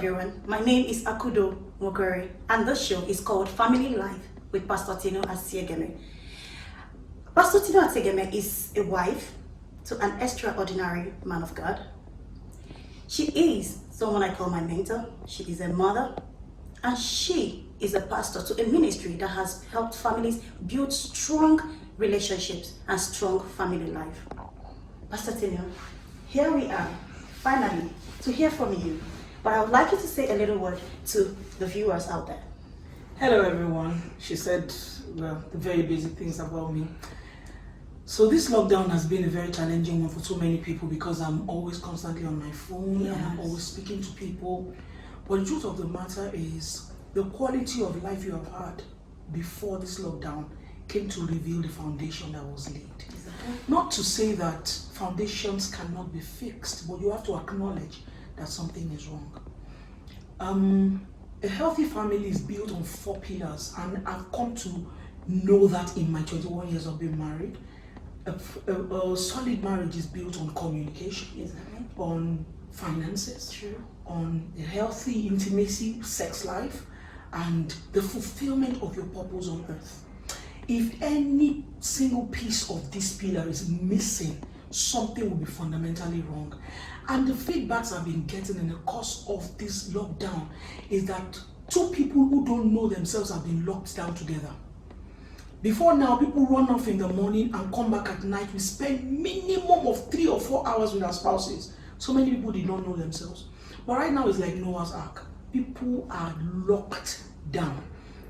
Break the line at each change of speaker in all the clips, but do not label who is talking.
everyone. My name is Akudo Mogori, and this show is called Family Life with Pastor Tinu Asiegeme. Pastor Tinu Asiegeme is a wife to an extraordinary man of God. She is someone I call my mentor. She is a mother, and she is a pastor to a ministry that has helped families build strong relationships and strong family life. Pastor Tinu, here we are, finally, to hear from you. But I would like you to say a little word to the viewers out there.
Hello everyone. She said, well, the very basic things about me. So this lockdown has been a very challenging one for so many people because I'm always constantly on my phone and I'm always speaking to people. But the truth of the matter is, the quality of life you have had before this lockdown came to reveal the foundation that was laid. Not to say that foundations cannot be fixed, but you have to acknowledge that something is wrong. A healthy family is built on 4 pillars, and I've come to know that in my 21 years of being married. A solid marriage is built on communication, on finances, on a healthy intimacy, sex life, and the fulfillment of your purpose on earth. If any single piece of this pillar is missing, something will be fundamentally wrong. And the feedbacks I've been getting in the course of this lockdown is that 2 people who don't know themselves have been locked down together. Before now, people run off in the morning and come back at night. We spend minimum of 3 or 4 hours with our spouses. So many people did not know themselves. But right now it's like Noah's Ark. People are locked down.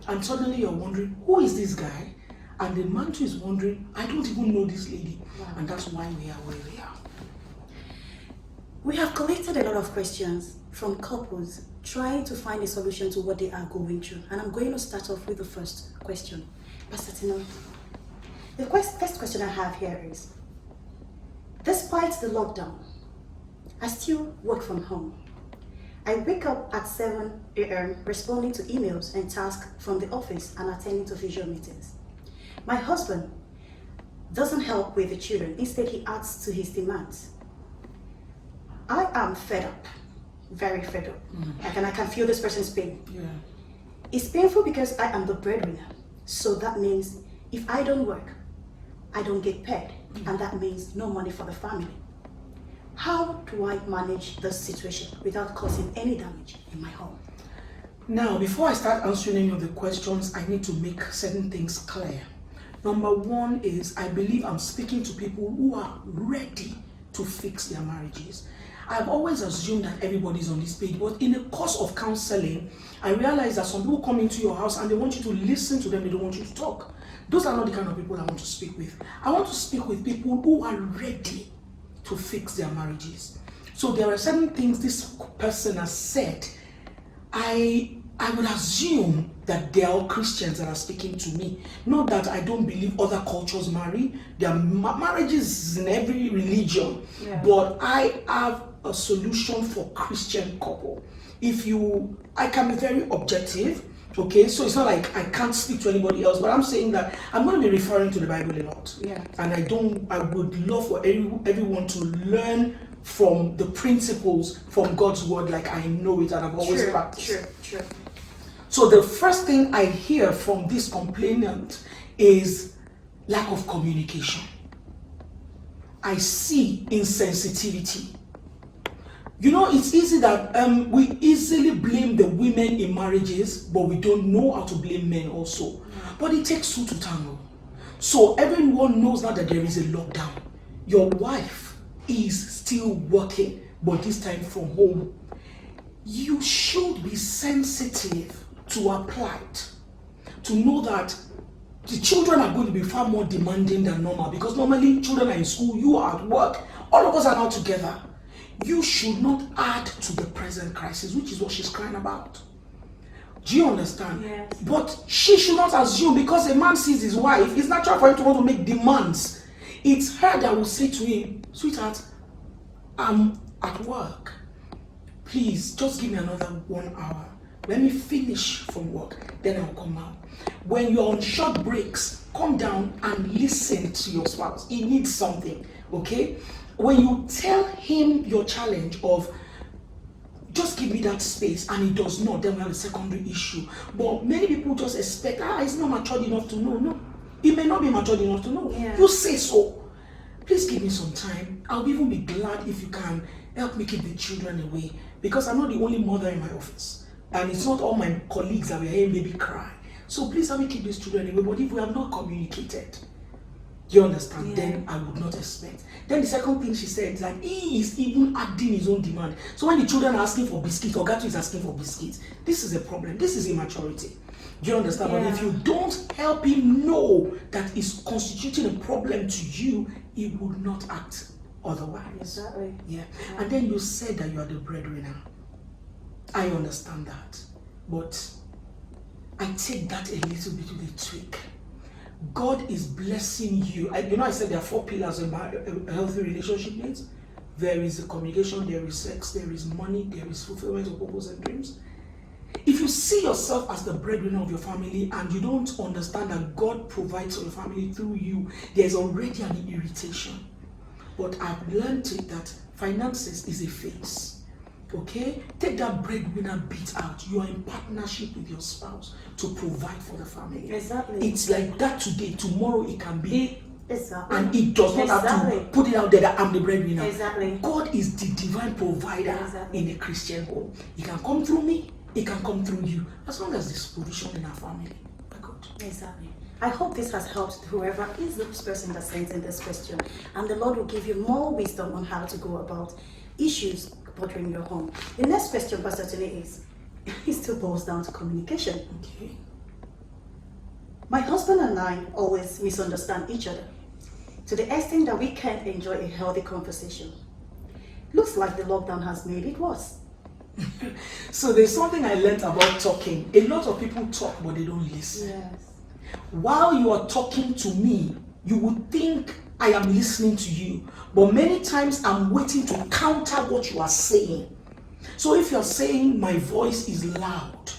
And suddenly you're wondering, who is this guy? And the man too is wondering, I don't even know this lady. And that's why we are where we are.
We have collected a lot of questions from couples trying to find a solution to what they are going through. And I'm going to start off with the first question. Pastor Tinu, the first question I have here is, despite the lockdown, I still work from home. I wake up at 7 a.m. responding to emails and tasks from the office and attending to visual meetings. My husband doesn't help with the children. Instead, he adds to his demands. I am fed up, very fed up. And I can feel this person's pain. It's painful because I am the breadwinner. So that means if I don't work, I don't get paid. And that means no money for the family. How do I manage this situation without causing any damage in my home?
Now, before I start answering any of the questions, I need to make certain things clear. Number 1 is, I believe I'm speaking to people who are ready to fix their marriages. I've always assumed that everybody's on this page, but in the course of counseling, I realized that some people come into your house and they want you to listen to them, they don't want you to talk. Those are not the kind of people I want to speak with. I want to speak with people who are ready to fix their marriages. So there are certain things this person has said. I would assume that they are all Christians that are speaking to me. Not that I don't believe other cultures marry. There are marriages in every religion. But I have a solution for Christian couple. I can be very objective, okay? So it's not like I can't speak to anybody else, but I'm saying that I'm going to be referring to the Bible a lot. And I would love for everyone to learn from the principles from God's word like I know it and I've always practiced. So the first thing I hear from this complainant is lack of communication. I see insensitivity. You know, it's easy that we easily blame the women in marriages, but we don't know how to blame men also. But it takes 2 to tango. So everyone knows now that there is a lockdown. Your wife is still working, but this time from home. You should be sensitive to her plight, to know that the children are going to be far more demanding than normal, because normally children are in school, you are at work, all of us are now together. You should not add to the present crisis, which is what she's crying about. Do you understand? But she should not assume because a man sees his wife, it's natural for him to want to make demands. It's her that will say to him, sweetheart, I'm at work. Please, just give me another 1 hour. Let me finish from work, then I'll come out. When you're on short breaks, come down and listen to your spouse. He needs something, okay? When you tell him your challenge of just give me that space, and it does not, then we have a secondary issue. But many people just expect, it's not matured enough to know. No, it may not be matured enough to know.
Yeah.
You say so. Please give me some time. I'll even be glad if you can help me keep the children away, because I'm not the only mother in my office, and it's not all my colleagues that were hearing baby cry. So please help me keep these children away. But if we have not communicated, you understand,
Yeah.
then I would not expect. Then the second thing she said is like, he is even adding his own demand. So when the children are asking for biscuits, or Gato is asking for biscuits, this is a problem. This is immaturity. Do you understand?
Yeah.
But if you don't help him know that is constituting a problem to you, he would not act otherwise.
Exactly.
Yeah. And then you said that you are the breadwinner. I understand that. But I take that a little bit with a tweak. God is blessing you. I said there are 4 pillars of a healthy relationship needs. There is the communication, there is sex, there is money, there is fulfillment of purpose and dreams. If you see yourself as the breadwinner of your family and you don't understand that God provides for your family through you, there's already an irritation. But I've learned it that finances is a phase. Okay? Take that breadwinner bit out. You are in partnership with your spouse to provide for the family.
Exactly.
It's like that today. Tomorrow it can be.
Exactly.
And it does not have to put it out there that I'm the breadwinner.
Exactly.
God is the divine provider in a Christian home. He can come through me. He can come through you. As long as there's provision in our family. We're good.
Exactly. I hope this has helped whoever is this person that sent in this question. And the Lord will give you more wisdom on how to go about issues bothering your home. The next question, Pastor Tinu, is it still boils down to communication.
Okay.
My husband and I always misunderstand each other to the extent that we can't enjoy a healthy conversation. Looks like the lockdown has made it worse.
So there's something I learned about talking. A lot of people talk, but they don't listen.
Yes.
While you are talking to me, you would think I am listening to you, but many times I'm waiting to counter what you are saying. So if you're saying my voice is loud,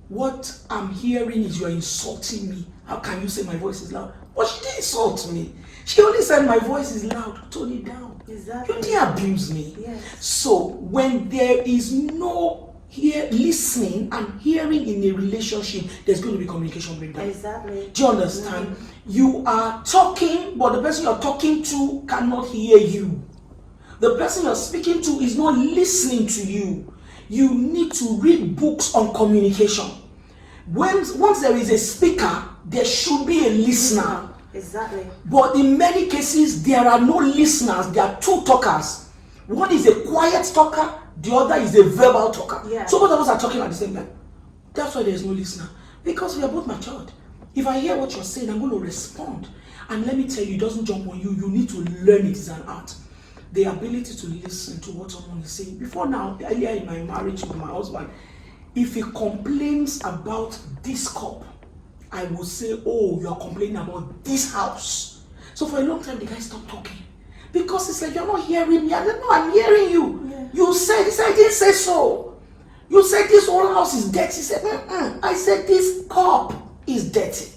what I'm hearing is you're insulting me. How can you say my voice is loud? But she didn't insult me. She only said my voice is loud. Tone it down.
Exactly.
You didn't abuse me.
Yes.
So when there is no listening and hearing in a relationship, there's going to be communication breakdown.
Exactly.
Do you understand? You are talking, but the person you're talking to cannot hear you. The person you're speaking to is not listening to you. You need to read books on communication. Once there is a speaker, there should be a listener.
Exactly.
But in many cases, there are no listeners. There are 2 talkers. One is a quiet talker, the other is a verbal talker.
Yeah.
So both of us are talking at the same time. That's why there is no listener. Because we are both matured. If I hear what you're saying, I'm going to respond. And let me tell you, it doesn't jump on you. You need to learn it. It's an art. The ability to listen to what someone is saying. Before now, earlier in my marriage with my husband, if he complains about this cup, I will say, oh, you are complaining about this house. So for a long time, the guy stopped talking. Because it's like, you're not hearing me. I said, no, I'm hearing you.
Yeah.
You said this, I didn't say so. You said this whole house is dirty. He said, I said this cup is dirty.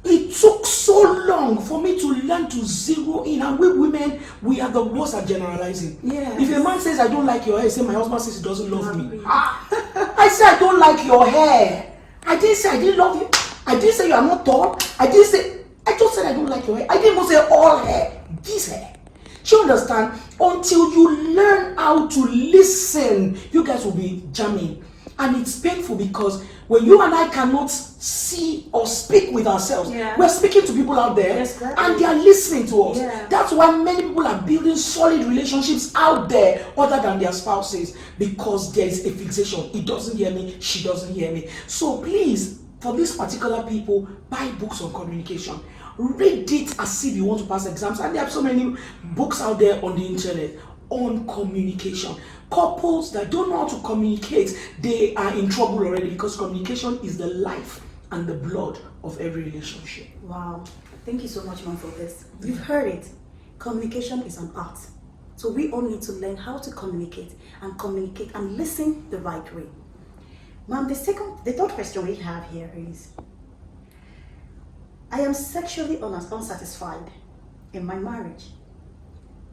It took so long for me to learn to zero in. And we women, we are the worst at generalizing.
Yes.
If a man says, I don't like your hair, say, my husband says he doesn't love me. I said, I don't like your hair. I didn't say I didn't love you. I didn't say you are not tall. I just said I don't like your hair. I didn't even say all hair. This hair. Do you understand? Until you learn how to listen, you guys will be jamming. And it's painful because when you and I cannot see or speak with ourselves, we're speaking to people out there, and they are listening to us.
Yeah.
That's why many people are building solid relationships out there other than their spouses, because there is a fixation. He doesn't hear me, she doesn't hear me. So please, for these particular people, buy books on communication. Read it as if you want to pass exams. And there are so many books out there on the internet on communication. Couples that don't know how to communicate, they are in trouble already, because communication is the life and the blood of every relationship.
Wow. Thank you so much, ma'am, for this. You've heard it. Communication is an art. So we all need to learn how to communicate and listen the right way. Ma'am, the third question we have here is, I am sexually unsatisfied in my marriage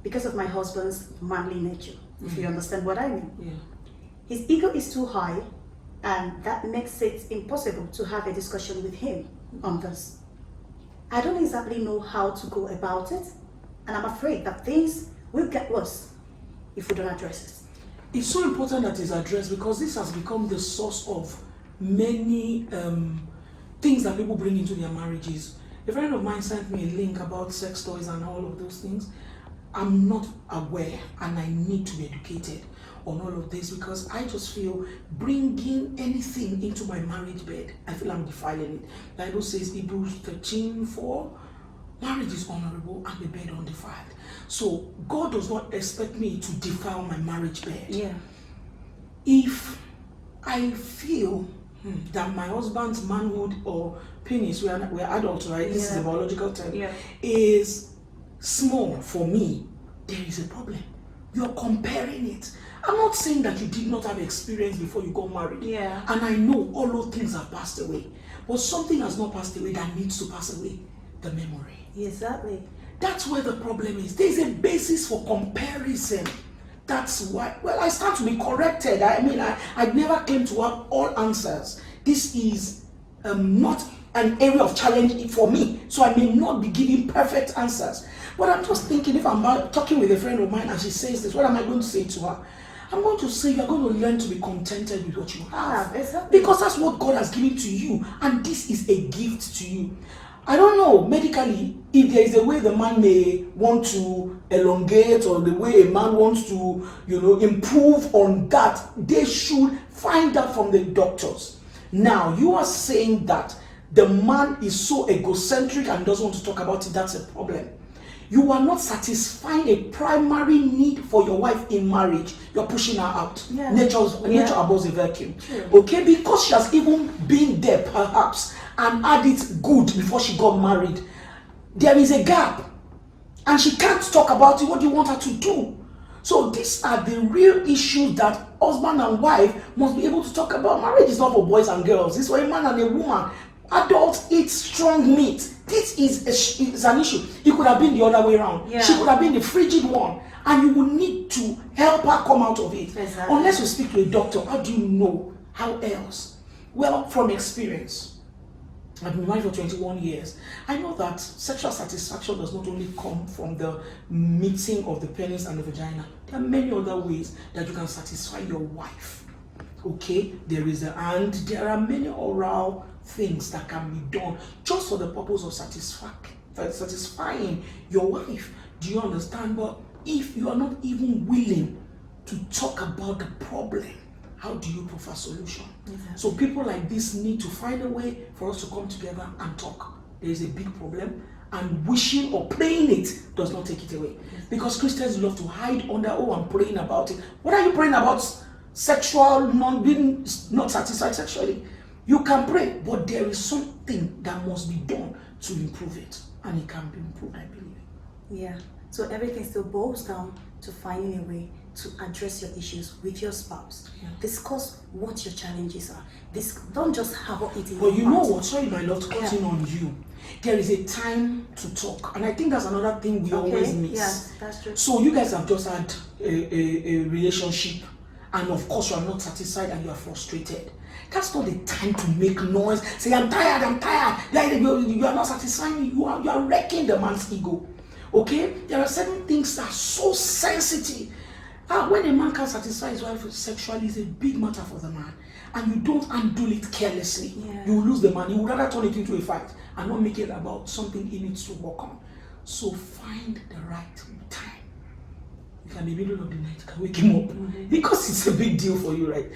because of my husband's manly nature, if you understand what I mean.
Yeah.
his ego is too high, and that makes it impossible to have a discussion with him on this. I don't exactly know how to go about it, and I'm afraid that things will get worse if we don't address it.
It's so important that it's addressed because this has become the source of many things that people bring into their marriages. A friend of mine sent me a link about sex toys and all of those things. I'm not aware, and I need to be educated on all of this because I just feel bringing anything into my marriage bed, I feel I'm defiling it. The Bible says, Hebrews 13:4, marriage is honorable and the bed undefiled. So God does not expect me to defile my marriage bed.
Yeah.
If I feel that my husband's manhood or penis, we're adults, right? This is a biological term, is small for me, there is a problem. You're comparing it. I'm not saying that you did not have experience before you got married.
Yeah.
And I know all those things have passed away. But something has not passed away that needs to pass away. The memory.
Exactly.
That's where the problem is. There's a basis for comparison. That's why, well, I stand to be corrected. I mean, I never claim to have all answers. This is not an area of challenge for me. So I may not be giving perfect answers. But I'm just thinking, if I'm talking with a friend of mine and she says this, what am I going to say to her? I'm going to say you're going to learn to be contented with what you have.
Exactly.
Because that's what God has given to you. And this is a gift to you. I don't know, medically, if there is a way the man may want to elongate or the way a man wants to, improve on that, they should find out from the doctors. Now, you are saying that the man is so egocentric and doesn't want to talk about it, that's a problem. You are not satisfying a primary need for your wife in marriage. You're pushing her out.
Yeah.
Nature abhors a vacuum.
True.
Okay, because she has even been there perhaps and had it good before she got married. There is a gap. And she can't talk about it. What do you want her to do? So these are the real issues that husband and wife must be able to talk about. Marriage is not for boys and girls. It's for a man and a woman. Adults eat strong meat. This is an issue. It could have been the other way around.
Yeah.
She could have been the frigid one. And you will need to help her come out of it.
Exactly.
Unless you speak to a doctor, how do you know? How else? Well, from experience. I've been married for 21 years. I know that sexual satisfaction does not only come from the meeting of the penis and the vagina. There are many other ways that you can satisfy your wife. Okay? There are many oral things that can be done just for the purpose of satisfying your wife. Do you understand? But if you are not even willing to talk about the problem, how do you prefer solution?
Exactly.
So people like this need to find a way for us to come together and talk. There is a big problem, and wishing or praying it does not take it away. Because Christians love to hide under, I'm praying about it. What are you praying about? Being not satisfied sexually. You can pray, but there is something that must be done to improve it. And it can be improved, I believe.
Yeah. So everything still boils down to finding a way to address your issues with your spouse.
Yeah.
Discuss what your challenges are. Don't just have it in
But
your
you know
heart.
what? Sorry, my love, to cut in on you. There is a time to talk. And I think that's another thing we always miss.
Yes, that's true.
So you guys have just had a relationship. And of course, you are not satisfied and you are frustrated. That's not the time to make noise. Say, I'm tired. You are not satisfying me. You are wrecking the man's ego. Okay? There are certain things that are so sensitive. When a man can't satisfy his wife sexually, it's a big matter for the man. And you don't handle it carelessly.
Yeah.
You will lose the man. He would rather turn it into a fight and not make it about something he needs to work on. So find the right time. You can be middle of the night, you can wake him up. Mm-hmm. Because it's a big deal for you, right?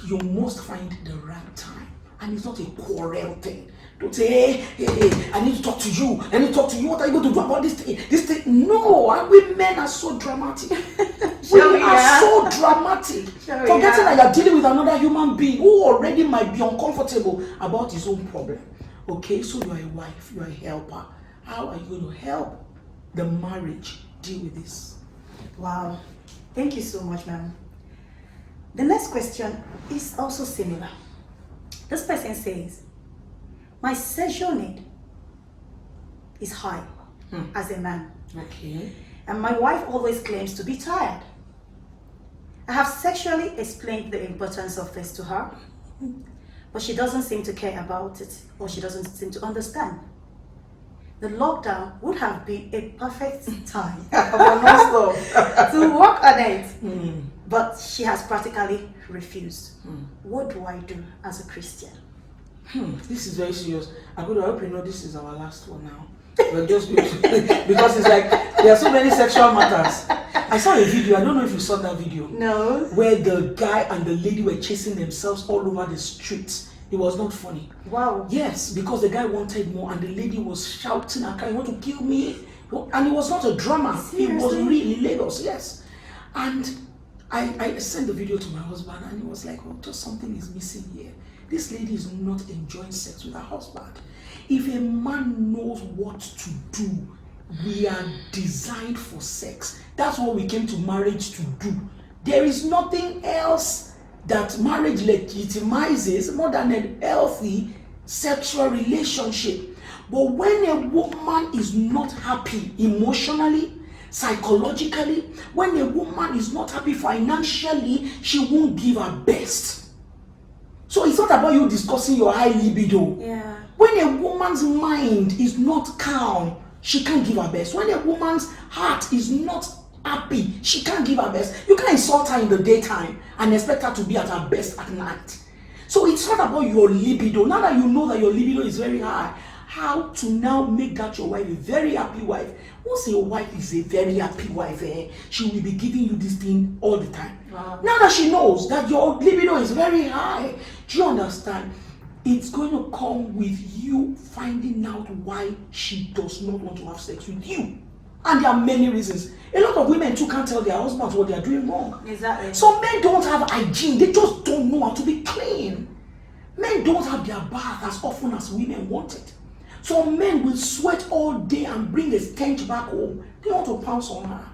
You must find the right time. And it's not a quarrel thing. Don't say, hey, I need to talk to you. What are you going to do about this thing? No, we men are so dramatic. We are so dramatic. Forgetting that you're dealing with another human being who already might be uncomfortable about his own problem. Okay, so you are a wife, you are a helper. How are you going to help the marriage deal with this?
Wow. Thank you so much, ma'am. The next question is also similar. This person says, my sexual need is high as a man.
Okay.
And my wife always claims to be tired. I have sexually explained the importance of this to her, but she doesn't seem to care about it, or she doesn't seem to understand. The lockdown would have been a perfect time to work on it, but she has practically refused. What do I do as a Christian?
This is very serious. I hope you know this is our last one now. We're just going to, because it's like there are so many sexual matters. I saw a video, I don't know if you saw that video.
No.
Where the guy and the lady were chasing themselves all over the streets. It was not funny.
Wow.
Yes, because the guy wanted more and the lady was shouting and crying, "You want to kill me?" And it was not a drama.
Seriously?
It was really Lagos, yes. And I sent the video to my husband and he was like, "Oh, just something is missing here. This lady is not enjoying sex with her husband." If a man knows what to do, we are designed for sex. That's what we came to marriage to do. There is nothing else that marriage legitimizes more than a healthy sexual relationship. But when a woman is not happy emotionally, psychologically, when a woman is not happy financially, she won't give her best. So it's not about you discussing your high libido.
Yeah.
When a woman's mind is not calm, she can't give her best. When a woman's heart is not happy, she can't give her best. You can't insult her in the daytime and expect her to be at her best at night. So it's not about your libido. Now that you know that your libido is very high, how to now make that your wife a very happy wife. Once your wife is a very happy wife, she will be giving you this thing all the time.
Wow.
Now that she knows that your libido is very high, do you understand? It's going to come with you finding out why she does not want to have sex with you. And there are many reasons. A lot of women too can't tell their husbands what they are doing wrong.
Exactly.
Some men don't have hygiene. They just don't know how to be clean. Men don't have their bath as often as women want it. Some men will sweat all day and bring a stench back home. They want to pounce on her.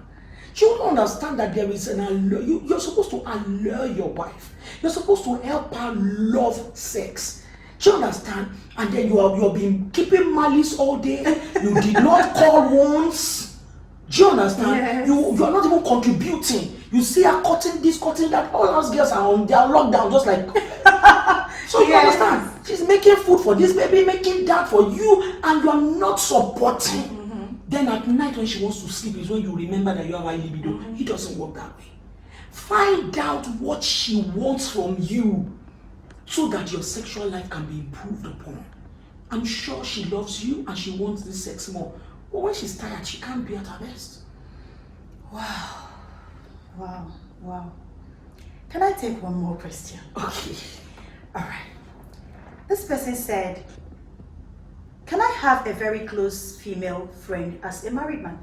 You don't understand that there is an allure. You're supposed to allure your wife. You're supposed to help her love sex. Do you understand? And then you have been keeping malice all day. You did not call once. Do you understand?
Yes.
You are not even contributing. You see her cutting this, cutting that. All those girls are on their lockdown, just like. So you understand? She's making food for this baby, making that for you, and you are not supporting. Then at night when she wants to sleep is when you remember that you have high libido. It doesn't work that way. Find out what she wants from you, so that your sexual life can be improved upon. I'm sure she loves you and she wants this sex more. But when she's tired, she can't be at her best.
Wow. Wow. Wow. Can I take one more question?
Okay.
All right. This person said, can I have a very close female friend as a married man?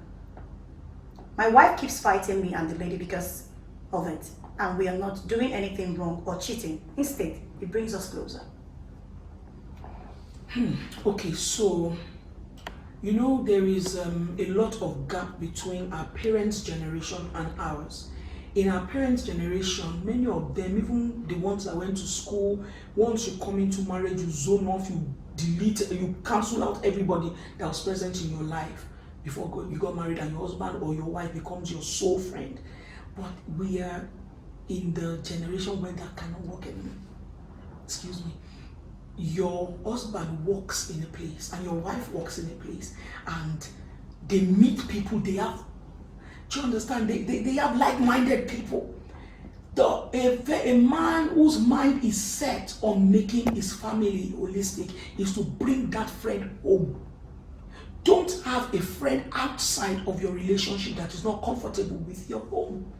My wife keeps fighting me and the lady because of it, and we are not doing anything wrong or cheating. Instead, it brings us closer.
Okay, so you know there is a lot of gap between our parents' generation and ours. In our parents' generation, many of them, even the ones that went to school, once you come into marriage, you zone off, you delete, you cancel out everybody that was present in your life before you got married, and your husband or your wife becomes your sole friend. But we are in the generation when that cannot work anymore. Excuse me. Your husband works in a place and your wife works in a place, and they meet people. They have, do you understand? They have like-minded people. A man whose mind is set on making his family holistic is to bring that friend home. Don't have a friend outside of your relationship that is not comfortable with your home.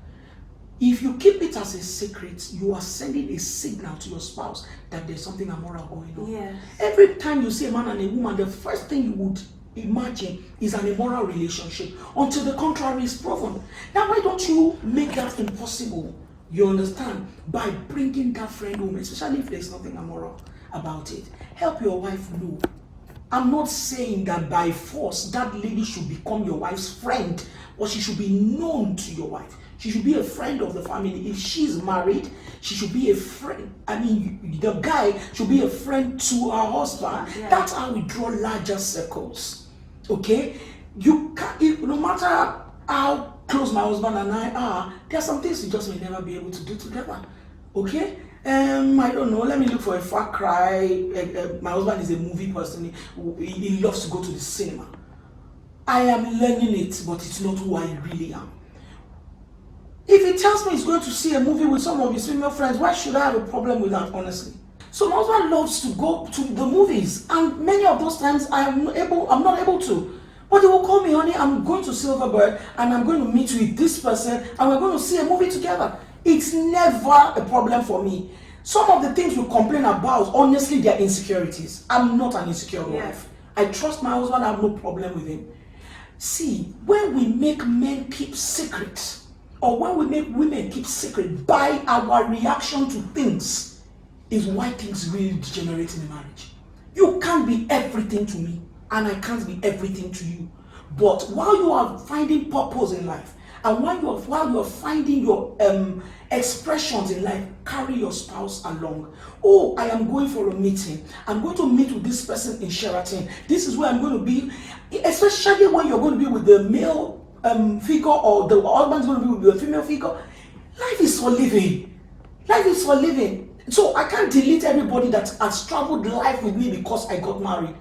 If you keep it as a secret, you are sending a signal to your spouse that there's something immoral going on.
Yes.
Every time you see a man and a woman, the first thing you would imagine is an immoral relationship until the contrary is proven. Now, why don't you make that impossible? You understand? By bringing that friend home, especially if there's nothing immoral about it. Help your wife know. I'm not saying that by force that lady should become your wife's friend, but she should be known to your wife. She should be a friend of the family. If she's married, she should be a friend. I mean, the guy should be a friend to her husband.
Yeah.
That's how we draw larger circles. Okay? You can't, no matter how close my husband and I are, there are some things we just may never be able to do together. Okay? I don't know. Let me look for a Far Cry. My husband is a movie person. He loves to go to the cinema. I am learning it, but it's not who I really am. If he tells me he's going to see a movie with some of his female friends, why should I have a problem with that, honestly? So my husband loves to go to the movies, and many of those times I'm not able to. But he will call me, honey, I'm going to Silverbird, and I'm going to meet with this person, and we're going to see a movie together. It's never a problem for me. Some of the things we complain about, honestly, they're insecurities. I'm not an insecure wife. I trust my husband, I have no problem with him. See, when we make men keep secret, or when we make women keep secret by our reaction to things, is why things really degenerate in a marriage. You can't be everything to me, and I can't be everything to you. But while you are finding purpose in life, and while you are finding your expressions in life, carry your spouse along. Oh, I am going for a meeting. I'm going to meet with this person in Sheraton. This is where I'm going to be. Especially when you're going to be with the male figure, or the husband's going to be with the female figure. Life is for living. Life is for living. So I can't delete everybody that has traveled life with me because I got married.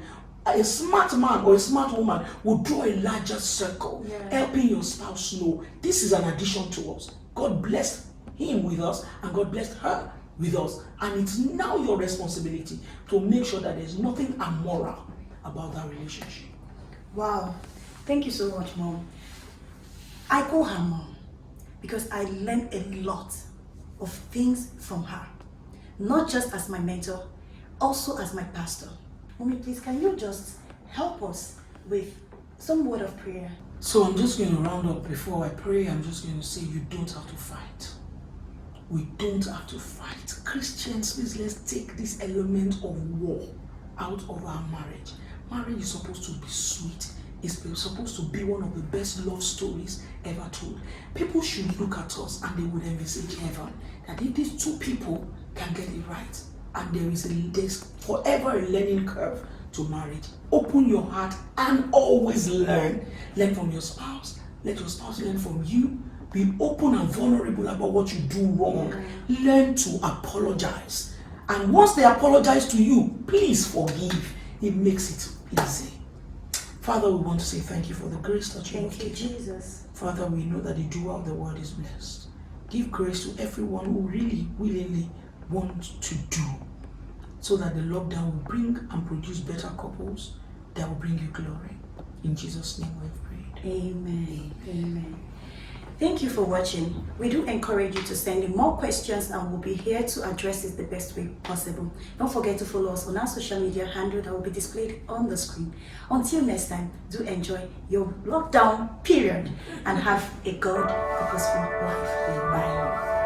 A smart man or a smart woman will draw a larger circle, helping your spouse know this is an addition to us. God blessed him with us, and God blessed her with us. And it's now your responsibility to make sure that there's nothing immoral about that relationship.
Wow. Thank you so much, Mom. I call her Mom because I learned a lot of things from her. Not just as my mentor, also as my pastor. Mommy, please, can you just help us with some word of prayer?
So I'm just going to round up. Before I pray, I'm just going to say you don't have to fight. We don't have to fight. Christians, please, let's take this element of war out of our marriage. Marriage is supposed to be sweet. It's supposed to be one of the best love stories ever told. People should look at us and they would envisage heaven. That if these two people can get it right, and there's forever a learning curve to marriage. Open your heart and always learn. Learn from your spouse. Let your spouse learn from you. Be open and vulnerable about what you do wrong. Learn to apologize. And once they apologize to you, please forgive. It makes it easy. Father, we want to say thank you for the grace that you have given.
Thank you, Jesus.
Father, we know that the doer of the word is blessed. Give grace to everyone who really, willingly wants to do, so that the lockdown will bring and produce better couples that will bring you glory. In Jesus' name we have prayed.
Amen. Amen. Thank you for watching. We do encourage you to send in more questions, and we'll be here to address it the best way possible. Don't forget to follow us on our social media handle that will be displayed on the screen. Until next time, do enjoy your lockdown period and have a God-purposeful life. Bye.